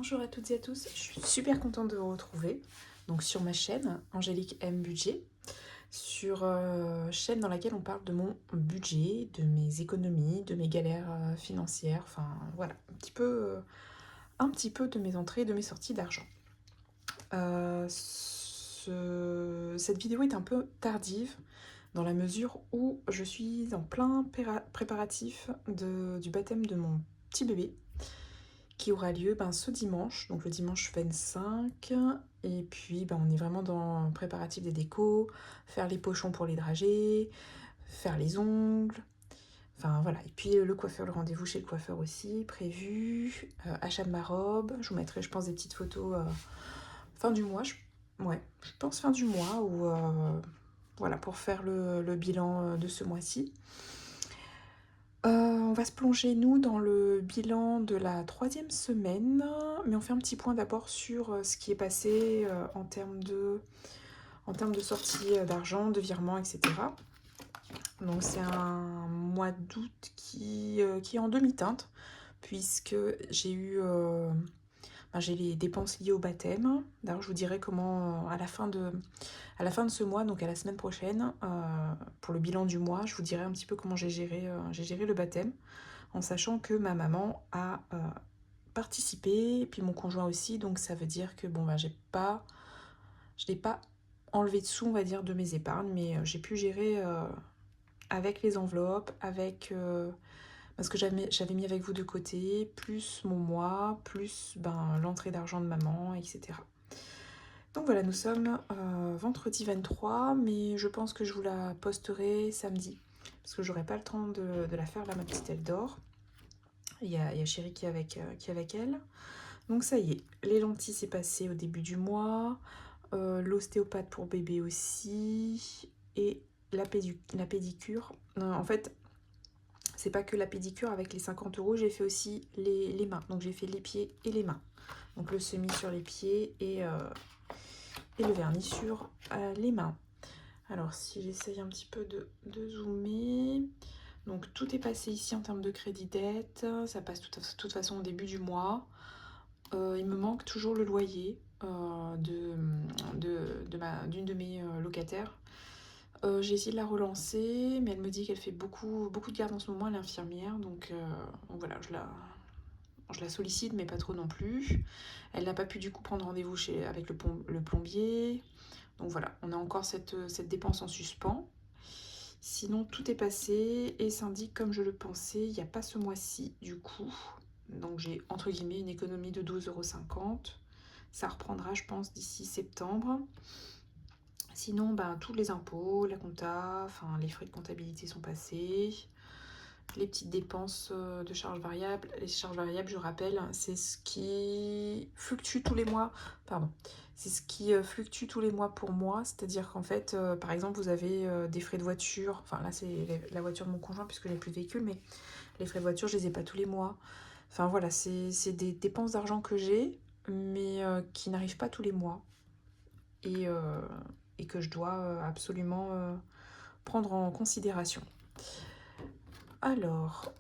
Bonjour à toutes et à tous, je suis super contente de vous retrouver donc sur ma chaîne Angélique M Budget, sur chaîne dans laquelle on parle de mon budget, de mes économies, de mes galères financières, enfin voilà, un petit peu de mes entrées et de mes sorties d'argent. Cette vidéo est un peu tardive dans la mesure où je suis en plein préparatif du baptême de mon petit bébé qui aura lieu ce dimanche, donc le dimanche 25. Et puis on est vraiment dans le préparatif des décos, faire les pochons pour les dragées, faire les ongles, enfin voilà. Et puis le coiffeur, le rendez-vous chez le coiffeur aussi prévu, achat de ma robe. Je vous mettrai, je pense, des petites photos fin du mois, ouais, je pense fin du mois, ou voilà, pour faire le bilan de ce mois-ci. On va se plonger, nous, dans le bilan de la 3e semaine, mais on fait un petit point d'abord sur ce qui est passé en termes de sortie d'argent, de virements, etc. Donc c'est un mois d'août qui est en demi-teinte, puisque j'ai les dépenses liées au baptême. D'ailleurs, je vous dirai comment, à la fin de ce mois, donc à la semaine prochaine, pour le bilan du mois, je vous dirai un petit peu comment j'ai géré le baptême, en sachant que ma maman a participé, et puis mon conjoint aussi, donc ça veut dire que je n'ai pas enlevé de sous, on va dire, de mes épargnes, mais j'ai pu gérer avec les enveloppes, avec ce que j'avais mis avec vous de côté, plus mon mois, plus l'entrée d'argent de maman, etc. Donc voilà, nous sommes vendredi 23, mais je pense que je vous la posterai samedi, parce que j'aurai pas le temps de la faire là, ma petite elle dort. Il y a Chérie qui est avec elle. Donc ça y est, les lentilles c'est passé au début du mois, l'ostéopathe pour bébé aussi, et la pédicure. En fait, c'est pas que la pédicure, avec les 50 €, j'ai fait aussi les mains. Donc j'ai fait les pieds et les mains. Donc le semi sur les pieds et le vernis sur les mains. Alors si j'essaye un petit peu de zoomer, donc tout est passé ici en termes de crédit dette, ça passe de toute façon au début du mois. Il me manque toujours le loyer d'une de mes locataires. J'ai essayé de la relancer, mais elle me dit qu'elle fait beaucoup de garde en ce moment, elle est infirmière, donc voilà, je la sollicite, mais pas trop non plus. Elle n'a pas pu du coup prendre rendez-vous avec le plombier. Donc voilà, on a encore cette dépense en suspens. Sinon, tout est passé et s'indique comme je le pensais. Il n'y a pas ce mois-ci du coup. Donc j'ai entre guillemets une économie de 12,50 €. Ça reprendra, je pense, d'ici septembre. Sinon, tous les impôts, la compta, enfin les frais de comptabilité sont passés. Les petites dépenses de charges variables. Les charges variables, je rappelle, c'est ce qui fluctue tous les mois. Pardon. C'est ce qui fluctue tous les mois pour moi. C'est-à-dire qu'en fait, par exemple, vous avez des frais de voiture. Enfin, là, c'est la voiture de mon conjoint puisque je n'ai plus de véhicule. Mais les frais de voiture, je les ai pas tous les mois. Enfin, voilà, c'est des dépenses d'argent que j'ai, mais qui n'arrivent pas tous les mois. Et que je dois absolument prendre en considération. Alors,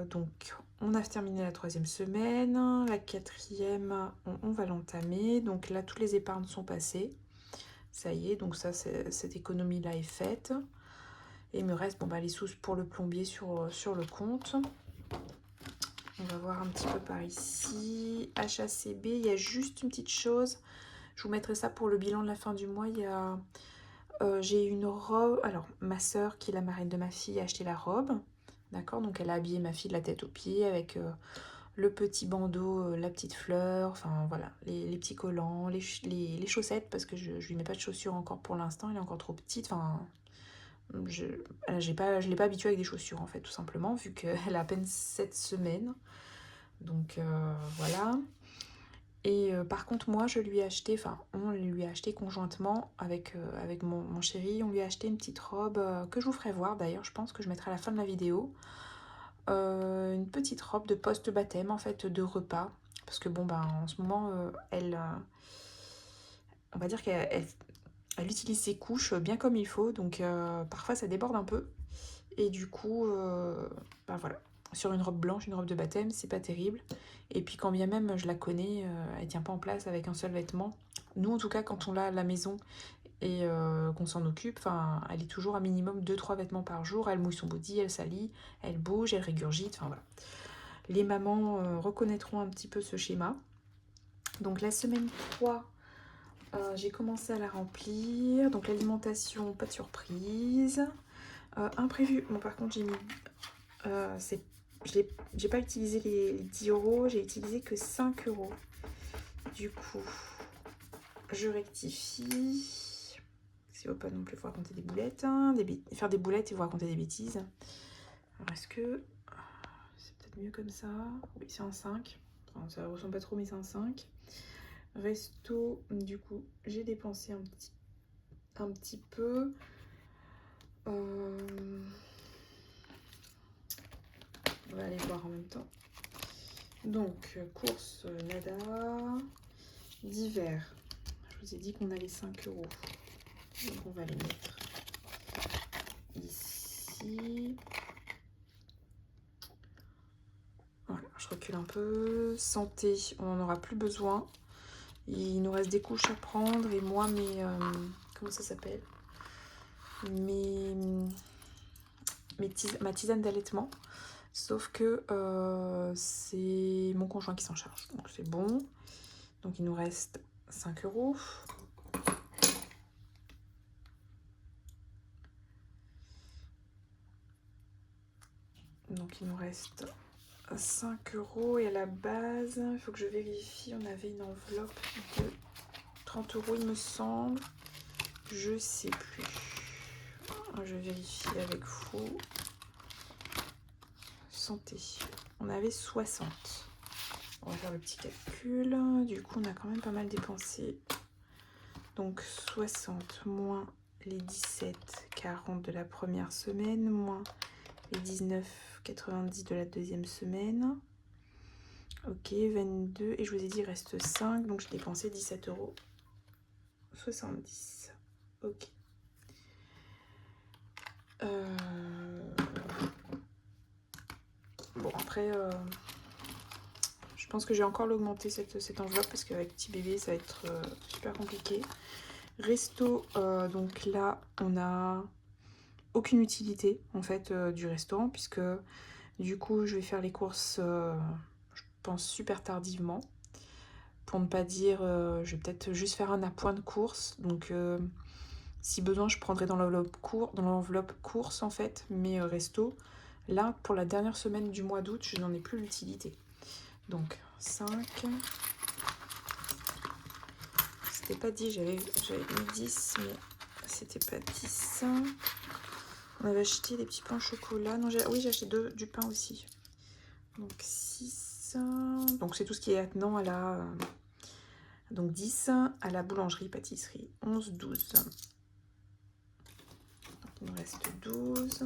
donc, on a terminé la 3e semaine. La 4e, on va l'entamer. Donc là, toutes les épargnes sont passées. Ça y est, donc ça, cette économie-là est faite. Et il me reste les sous pour le plombier sur le compte. On va voir un petit peu par ici. HACB, il y a juste une petite chose. Je vous mettrai ça pour le bilan de la fin du mois. J'ai une robe. Alors, ma soeur, qui est la marraine de ma fille, a acheté la robe. D'accord, donc elle a habillé ma fille de la tête aux pieds avec le petit bandeau, la petite fleur, enfin voilà, les petits collants, les chaussettes, parce que je lui mets pas de chaussures encore pour l'instant, elle est encore trop petite. Enfin, je ne l'ai pas habituée avec des chaussures en fait, tout simplement, vu qu'elle a à peine 7 semaines. Donc voilà. Et par contre, moi, je lui ai acheté, enfin, on lui a acheté conjointement avec mon chéri, on lui a acheté une petite robe que je vous ferai voir d'ailleurs, je pense que je mettrai à la fin de la vidéo. Une petite robe de post-baptême, en fait, de repas. Parce que en ce moment, on va dire elle utilise ses couches bien comme il faut, donc parfois ça déborde un peu. Et du coup, voilà. sur une robe blanche, une robe de baptême, c'est pas terrible. Et puis quand bien même je la connais, elle tient pas en place avec un seul vêtement. Nous en tout cas quand on l'a à la maison et qu'on s'en occupe, enfin elle est toujours à minimum 2-3 vêtements par jour, elle mouille son body, elle salit, elle bouge, elle régurgite, enfin voilà. Les mamans reconnaîtront un petit peu ce schéma. Donc la semaine 3, j'ai commencé à la remplir. Donc l'alimentation, pas de surprise. Imprévu, bon par contre j'ai mis... j'ai pas utilisé les 10 euros, j'ai utilisé que 5 euros. Du coup, je rectifie. Il ne faut pas non plus vous raconter des boulettes, hein, faire des boulettes et vous raconter des bêtises. Alors est-ce que c'est peut-être mieux comme ça? Oui, c'est un 5. Enfin, ça ressemble pas trop, mais c'est un 5. Resto, du coup, j'ai dépensé un petit peu. On va aller voir en même temps. Donc, course nada. D'hiver. Je vous ai dit qu'on avait 5 euros. Donc, on va les mettre ici. Voilà, je recule un peu. Santé, on n'en aura plus besoin. Il nous reste des couches à prendre et moi, comment ça s'appelle? Ma tisane d'allaitement. Sauf que c'est mon conjoint qui s'en charge. Donc c'est bon. Donc il nous reste 5 euros. Donc il nous reste 5 euros. Et à la base, il faut que je vérifie. On avait une enveloppe de 30 euros, il me semble. Je sais plus. Je vérifie avec vous. Santé. On avait 60. On va faire le petit calcul. Du coup, on a quand même pas mal dépensé. Donc 60 moins les 17,40 de la première semaine, moins les 19,90 de la deuxième semaine. Ok, 22. Et je vous ai dit, il reste 5. Donc j'ai dépensé 17,70 €. Ok. Bon, après, je pense que j'ai encore l'augmenter cette enveloppe parce qu'avec petit bébé, ça va être super compliqué. Resto, donc là, on a aucune utilité en fait du restaurant puisque du coup, je vais faire les courses, je pense, super tardivement. Pour ne pas dire, je vais peut-être juste faire un appoint de course. Donc, si besoin, je prendrai dans l'enveloppe course en fait, mais resto. Là, pour la dernière semaine du mois d'août, je n'en ai plus l'utilité. Donc, 5. C'était pas 10, j'avais mis 10, mais c'était pas 10. On avait acheté des petits pains au chocolat. Non, oui, j'ai acheté du pain aussi. Donc, 6. Donc, c'est tout ce qui est attenant à la... donc, 10 à la boulangerie, pâtisserie. 11, 12. Donc, il nous reste 12.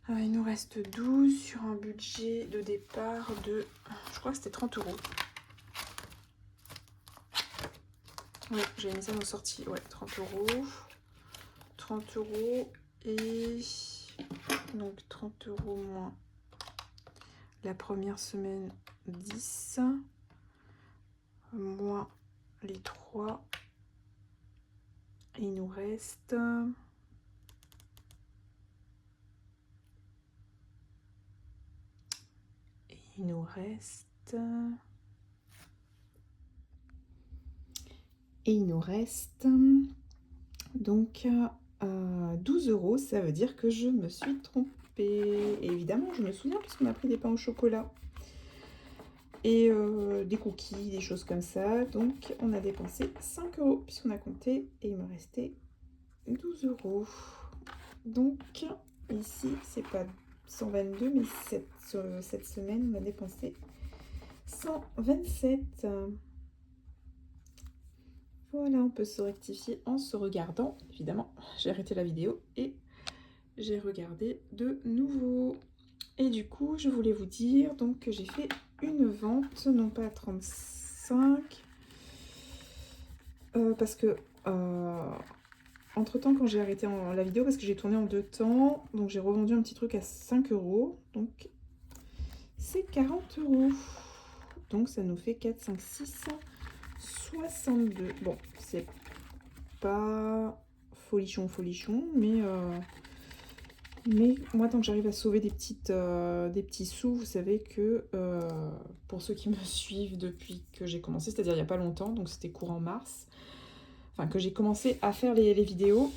Il nous reste 12 sur un budget de départ de... Je crois que c'était 30 euros. Oui, j'ai mis ça dans sortie. Ouais, 30 euros. 30 euros et... donc 30 euros moins la première semaine, 10. Moins les 3. Il nous reste... il nous reste... et il nous reste donc 12 euros. Ça veut dire que je me suis trompée. Et évidemment, je me souviens puisqu'on a pris des pains au chocolat et des cookies, des choses comme ça. Donc, on a dépensé 5 euros puisqu'on a compté et il me restait 12 euros. Donc, ici, c'est pas 122, mais sur cette semaine, on a dépensé 127. Voilà, on peut se rectifier en se regardant. Évidemment, j'ai arrêté la vidéo et j'ai regardé de nouveau. Et du coup, je voulais vous dire donc que j'ai fait une vente, non pas à 35, parce que entre-temps, quand j'ai arrêté la vidéo, parce que j'ai tourné en 2 temps, donc j'ai revendu un petit truc à 5 €, donc c'est 40 €. Donc ça nous fait 4, 5, 6, 62. Bon, c'est pas folichon, mais moi, tant que j'arrive à sauver des petits sous, vous savez que pour ceux qui me suivent depuis que j'ai commencé, c'est-à-dire il n'y a pas longtemps, donc c'était courant mars, enfin que j'ai commencé à faire les vidéos,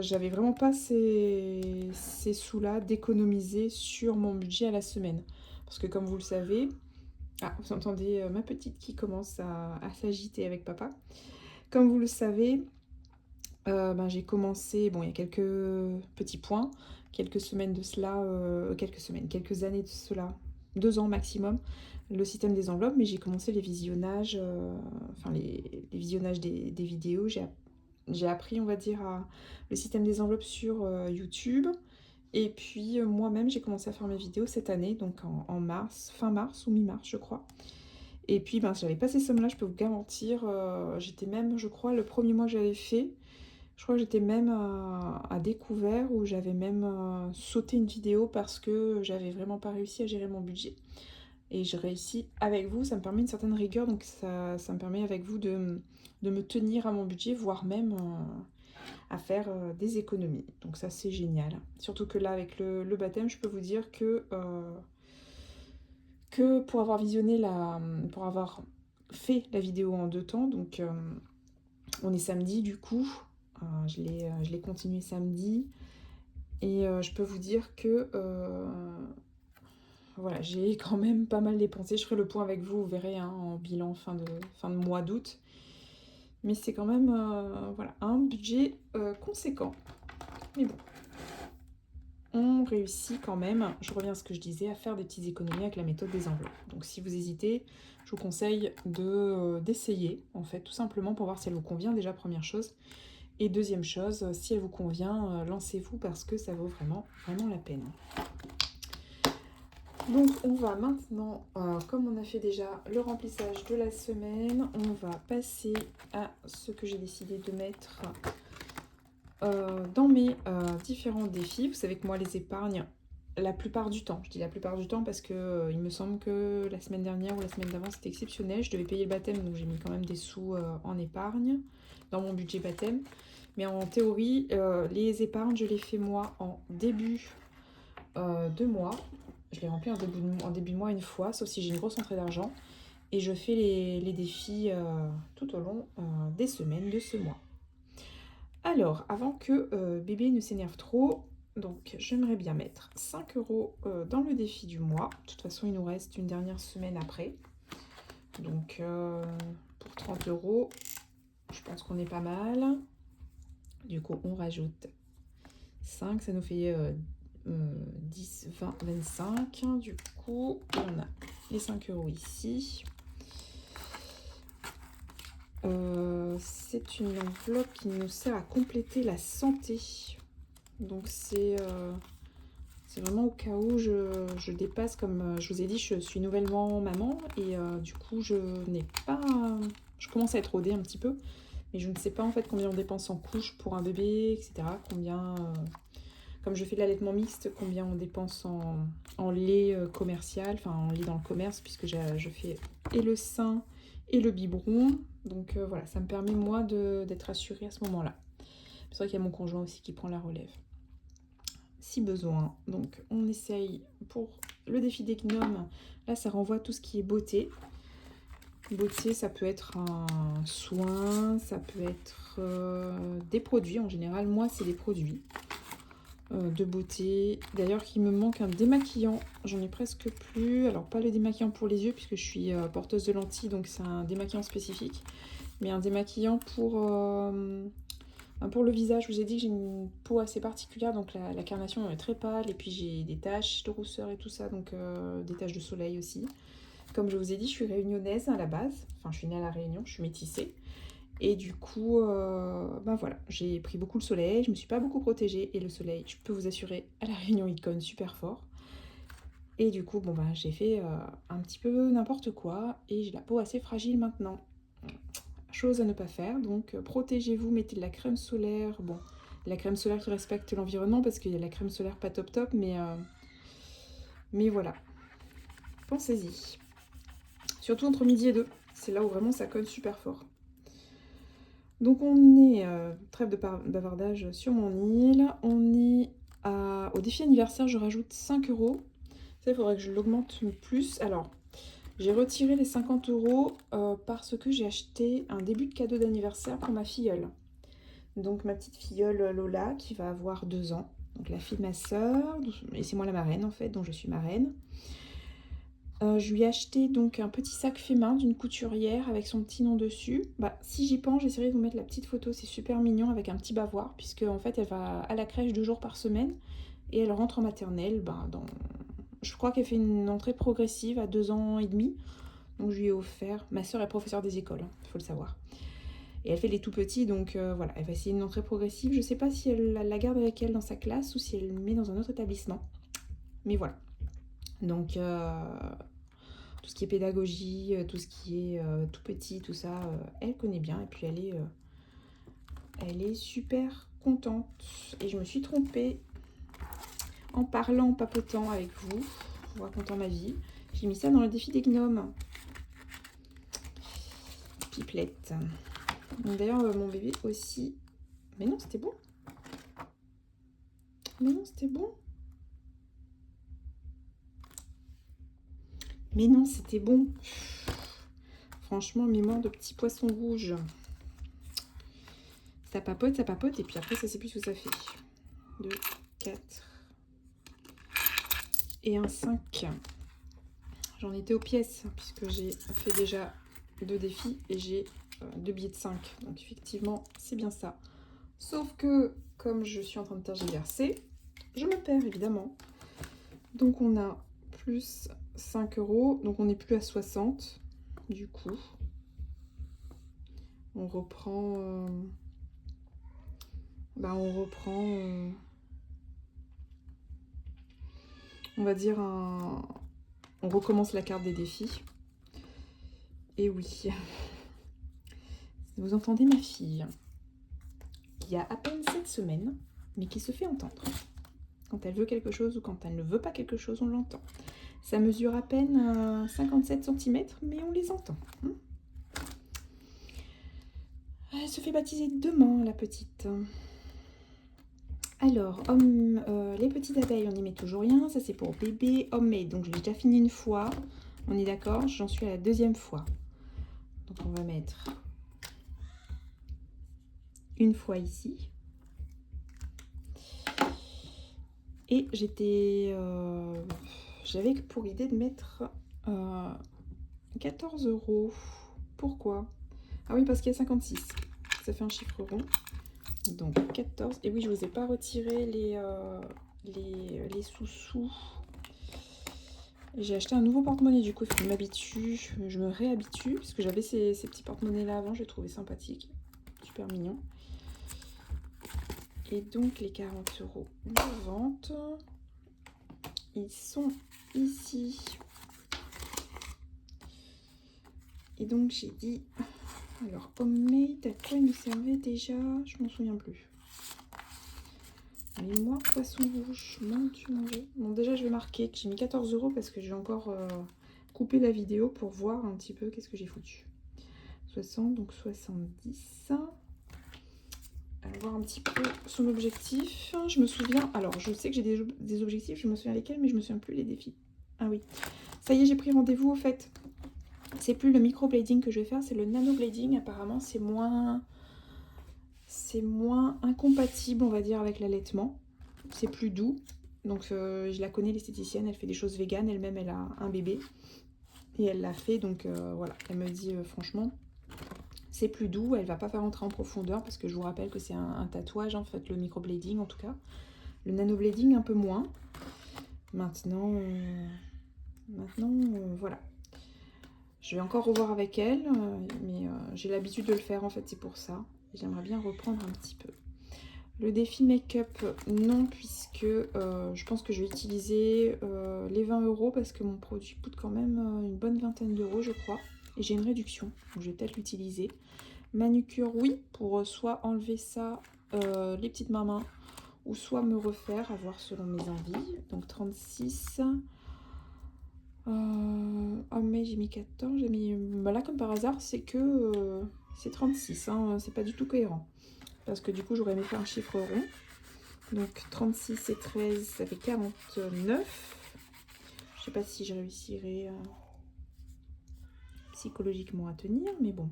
j'avais vraiment pas ces sous-là d'économiser sur mon budget à la semaine. Parce que comme vous le savez, ah, vous entendez ma petite qui commence à s'agiter avec papa. Comme vous le savez, ben, j'ai commencé, bon, il y a quelques petits points, quelques semaines de cela, quelques années de cela, 2 ans maximum, le système des enveloppes, mais j'ai commencé les visionnages, enfin les visionnages des vidéos. J'ai appris, on va dire, le système des enveloppes sur YouTube. Et puis moi-même, j'ai commencé à faire mes vidéos cette année, donc en mars, fin mars ou mi-mars, je crois. Et puis, ben, j'avais pas ces sommes-là, je peux vous garantir. J'étais même, je crois, le premier mois que j'avais fait, je crois que j'étais même à découvert, où j'avais même sauté une vidéo parce que j'avais vraiment pas réussi à gérer mon budget. Et je réussis avec vous, ça me permet une certaine rigueur, donc ça me permet avec vous de me tenir à mon budget, voire même à faire des économies. Donc ça, c'est génial. Surtout que là, avec le baptême, je peux vous dire que pour avoir pour avoir fait la vidéo en 2 temps, donc on est samedi du coup, je l'ai continué samedi, et je peux vous dire que voilà, j'ai quand même pas mal dépensé. Je ferai le point avec vous, vous verrez, hein, en bilan fin de mois d'août. Mais c'est quand même voilà, un budget conséquent. Mais bon, on réussit quand même, je reviens à ce que je disais, à faire des petites économies avec la méthode des enveloppes. Donc si vous hésitez, je vous conseille d'essayer, en fait, tout simplement pour voir si elle vous convient, déjà, première chose. Et deuxième chose, si elle vous convient, lancez-vous parce que ça vaut vraiment, vraiment la peine. Donc on va maintenant, comme on a fait déjà le remplissage de la semaine, on va passer à ce que j'ai décidé de mettre dans mes différents défis. Vous savez que moi, les épargnes, la plupart du temps, je dis la plupart du temps parce que il me semble que la semaine dernière ou la semaine d'avant, c'était exceptionnel. Je devais payer le baptême, donc j'ai mis quand même des sous en épargne dans mon budget baptême. Mais en théorie, les épargnes, je les fais moi en début de mois. Je les remplis en début de mois une fois, sauf si j'ai une grosse entrée d'argent. Et je fais les défis tout au long des semaines de ce mois. Alors, avant que bébé ne s'énerve trop, donc j'aimerais bien mettre 5 € dans le défi du mois. De toute façon, il nous reste une dernière semaine après. Donc, pour 30 €, je pense qu'on est pas mal. Du coup, on rajoute 5, ça nous fait 10, 20, 25. Du coup, on a les 5 € ici. C'est une enveloppe qui nous sert à compléter la santé. Donc c'est vraiment au cas où je dépasse, comme je vous ai dit, je suis nouvellement maman et du coup je n'ai pas... Je commence à être rodée un petit peu, mais je ne sais pas en fait combien on dépense en couches pour un bébé, etc. Combien, comme je fais de l'allaitement mixte, combien on dépense en lait commercial, enfin en lait dans le commerce, puisque je fais et le sein et le biberon. Donc voilà, ça me permet moi d'être assurée à ce moment-là. C'est vrai qu'il y a mon conjoint aussi qui prend la relève, si besoin. Donc on essaye pour le défi des gnomes. Là, ça renvoie à tout ce qui est beauté. Beauté, ça peut être un soin, ça peut être des produits en général. Moi, c'est des produits de beauté. D'ailleurs, qu'il me manque un démaquillant. J'en ai presque plus. Alors, pas le démaquillant pour les yeux, puisque je suis porteuse de lentilles, donc c'est un démaquillant spécifique. Mais un démaquillant pour le visage. Je vous ai dit que j'ai une peau assez particulière, donc la carnation est très pâle. Et puis, j'ai des taches de rousseur et tout ça, donc des taches de soleil aussi. Comme je vous ai dit, je suis réunionnaise à la base. Enfin, je suis née à La Réunion, je suis métissée. Et du coup, ben voilà, j'ai pris beaucoup le soleil, je me suis pas beaucoup protégée. Et le soleil, je peux vous assurer, à La Réunion, il cogne super fort. Et du coup, bon bah, j'ai fait un petit peu n'importe quoi. Et j'ai la peau assez fragile maintenant. chose à ne pas faire. Donc protégez-vous, mettez de la crème solaire. Bon, la crème solaire qui respecte l'environnement parce qu'il y a la crème solaire pas top top, mais voilà, pensez-y. Surtout entre midi et 2, c'est là où vraiment ça colle super fort. Donc on est, trêve de bavardage sur mon île, on est au défi anniversaire, je rajoute 5 €. Ça, il faudrait que je l'augmente plus. Alors, j'ai retiré les 50 € parce que j'ai acheté un début de cadeau d'anniversaire pour ma filleule. Donc ma petite filleule Lola qui va avoir 2 ans. Donc la fille de ma sœur, et c'est moi la marraine en fait, donc je suis marraine. Je lui ai acheté donc un petit sac fait main d'une couturière avec son petit nom dessus. Bah, si j'y pense, j'essaierai de vous mettre la petite photo, c'est super mignon avec un petit bavoir, puisque en fait elle va à la crèche 2 jours par semaine et elle rentre en maternelle. Je crois qu'elle fait une entrée progressive à 2 ans et demi. Donc je lui ai offert. Ma sœur est professeure des écoles, il faut le savoir. Et elle fait les tout petits, donc voilà, elle va essayer une entrée progressive. Je ne sais pas si elle la garde avec elle dans sa classe ou si elle le met dans un autre établissement. Mais voilà. Donc tout ce qui est pédagogie, tout ce qui est tout petit, tout ça, elle connaît bien. Et puis elle est super contente. Et je me suis trompée en parlant, en papotant avec vous, en vous racontant ma vie. J'ai mis ça dans le défi des gnomes. Pipelette. D'ailleurs, mon bébé aussi. Mais non, c'était bon. Mais non, c'était bon. Mais non, c'était bon. Franchement, mémoire de petit poisson rouge. Ça papote, et puis après, ça sait plus ce que ça fait. 2, 4 et un 5. J'en étais aux pièces, puisque j'ai fait déjà 2 défis et j'ai 2 billets de 5. Donc effectivement, c'est bien ça. Sauf que, comme je suis en train de tergiverser, je me perds évidemment. Donc on a plus 5 €, donc on n'est plus à 60. Du coup, on reprend... on va dire on recommence la carte des défis. Et oui, vous entendez ma fille, qui a à peine 7 semaines, mais qui se fait entendre. Quand elle veut quelque chose ou quand elle ne veut pas quelque chose, on l'entend. Ça mesure à peine 57 cm, mais on les entend. Elle se fait baptiser demain, la petite. Alors, les petites abeilles, on n'y met toujours rien. Ça, c'est pour bébé homemade. Donc, je l'ai déjà fini une fois. On est d'accord? J'en suis à la 2e fois. Donc, on va mettre une fois ici. Et j'avais pour idée de mettre 14 €. Pourquoi? Ah oui, parce qu'il y a 56. Ça fait un chiffre rond. Donc 14. Et oui, je ne vous ai pas retiré les sous-sous. J'ai acheté un nouveau porte-monnaie, du coup, il faut que je me réhabitue, parce que j'avais ces petits porte-monnaies là avant, j'ai trouvé sympathique. Super mignon. Et donc les 40 € de vente, ils sont ici. Et donc j'ai dit, alors homemade, à quoi il me servait déjà? Je m'en souviens plus. Mais moi, poisson rouge, mon Dieu. Bon, déjà je vais marquer que j'ai mis 14 € parce que je vais encore couper la vidéo pour voir un petit peu qu'est-ce que j'ai foutu. 60, donc 70. Alors, voir un petit peu son objectif. Je me souviens, alors je sais que j'ai des objectifs, je me souviens lesquels, mais je me souviens plus les défis. Ah oui, ça y est, j'ai pris rendez-vous au fait. C'est plus le microblading que je vais faire, c'est le nanoblading. Apparemment, c'est moins incompatible, on va dire, avec l'allaitement. C'est plus doux. Donc, je la connais, l'esthéticienne, elle fait des choses véganes. Elle-même, elle a un bébé. Et elle l'a fait, donc voilà. Elle me dit, franchement, c'est plus doux. Elle va pas faire entrer en profondeur, parce que je vous rappelle que c'est un tatouage, en fait, le microblading, en tout cas. Le nanoblading, un peu moins. Maintenant, voilà. Je vais encore revoir avec elle, mais j'ai l'habitude de le faire, en fait, c'est pour ça. J'aimerais bien reprendre un petit peu. Le défi make-up, non, puisque je pense que je vais utiliser les 20 € parce que mon produit coûte quand même une bonne vingtaine d'euros, je crois. Et j'ai une réduction, donc je vais peut-être l'utiliser. Manucure, oui, pour soit enlever ça, les petites mains, ou soit me refaire, à voir selon mes envies. Donc 36. Oh mais j'ai mis 14, j'ai mis... Bah là comme par hasard c'est que c'est 36, hein, c'est pas du tout cohérent. Parce que du coup j'aurais aimé faire un chiffre rond. Donc 36 et 13 ça fait 49. Je sais pas si je réussirai psychologiquement à tenir, mais bon.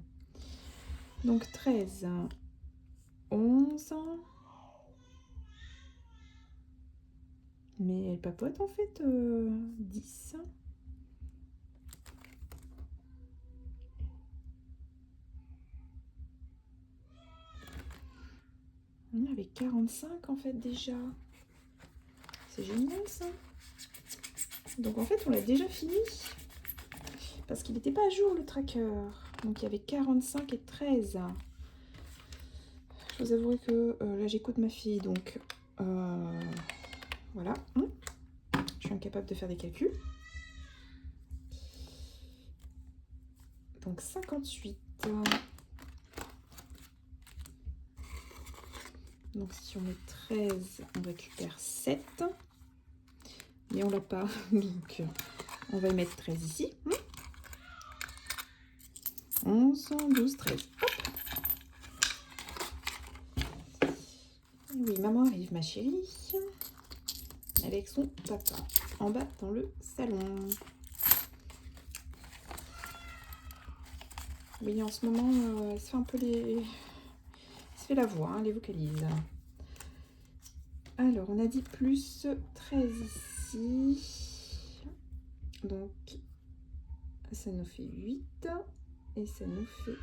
Donc 13, 11. Mais elle papote en fait 10. On avait 45 en fait déjà. C'est génial ça. Donc en fait on l'a déjà fini. Parce qu'il n'était pas à jour le tracker. Donc il y avait 45 et 13. Je vous avouerai que là j'écoute ma fille. Donc voilà. Je suis incapable de faire des calculs. Donc 58. Donc si on met 13, on récupère 7. Mais on l'a pas. Donc on va y mettre 13 ici. 11, 12, 13. Hop. Oui, maman arrive, ma chérie. Avec son papa. En bas dans le salon. Oui, en ce moment, elle se fait un peu les... Elle se fait la voix, hein, les vocalises. Alors, on a dit plus 13 ici. Donc, ça nous fait 8. Et ça nous fait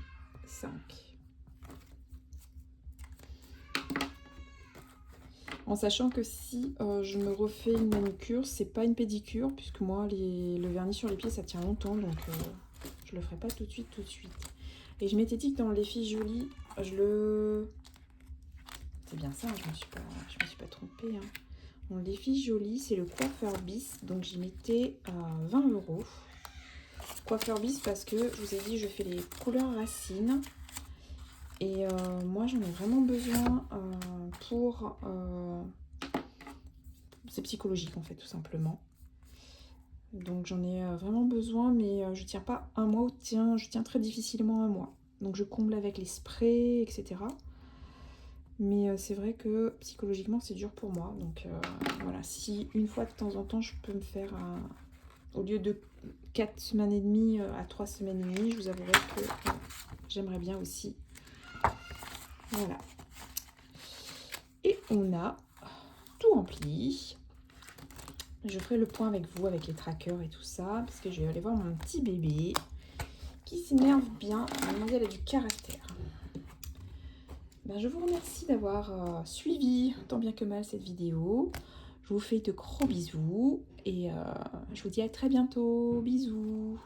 5. En sachant que si je me refais une manucure, c'est pas une pédicure, puisque moi, le vernis sur les pieds, ça tient longtemps, donc je le ferai pas tout de suite, Et je m'étais dit que dans les filles jolies, je le... C'est bien ça, je me suis pas trompée. Hein. Dans les filles jolies, c'est le coiffeur bis, donc j'y mettais 20 €. Coiffeur bis parce que, je vous ai dit, je fais les couleurs racines. Et moi, j'en ai vraiment besoin pour... c'est psychologique, en fait, tout simplement. Donc, j'en ai vraiment besoin, mais je tiens pas un mois, je tiens très difficilement un mois. Donc, je comble avec les sprays, etc. Mais c'est vrai que psychologiquement, c'est dur pour moi. Donc, voilà, si une fois de temps en temps, je peux me faire, au lieu de 4 semaines et demie à 3 semaines et demie, je vous avouerai que j'aimerais bien aussi. Voilà. Et on a tout rempli. Je ferai le point avec vous, avec les trackers et tout ça, parce que je vais aller voir mon petit bébé qui s'énerve bien. Elle a du caractère. Ben, je vous remercie d'avoir suivi tant bien que mal cette vidéo. Je vous fais de gros bisous et je vous dis à très bientôt. Bisous.